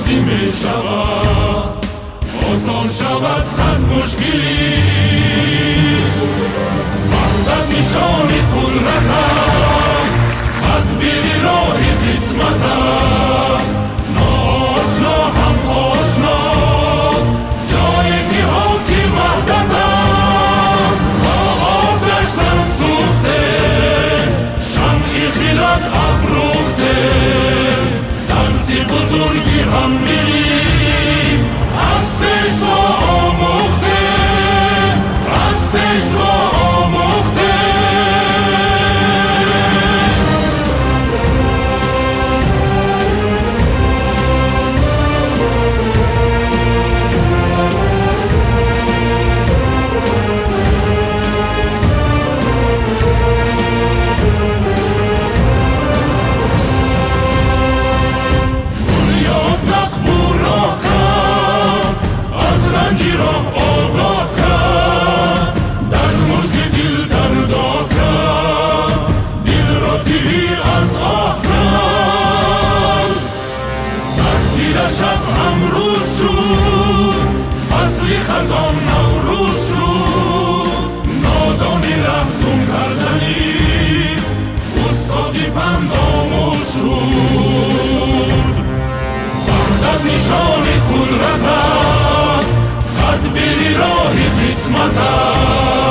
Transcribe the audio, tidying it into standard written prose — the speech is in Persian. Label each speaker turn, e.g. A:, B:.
A: شادی می شود، آسان شود صد مشکلی. وحدت نشان قدرت است، تدبیر راه قسمت است. ناآشنا هم آشناست، جایی که حاکم وحدت است. با آب گشتن سوخته، شمع خیرات افروخته، درس بزرگی هم می‌ریم از پیشوا آموخته، از پیشوا آموخته. بنیاد مقبول راه کرد، از رنجی راه آگاه کرد. در ملک دل درداه کرد، دل را تهی از آه کرد. سرتیر شب هم روز شد، فصل خزان نوروز شد. نادانی ره گم کردنیست، استادی پند آموز شد. وحدت نشان قدرت است، تدبیر راه قسمت است.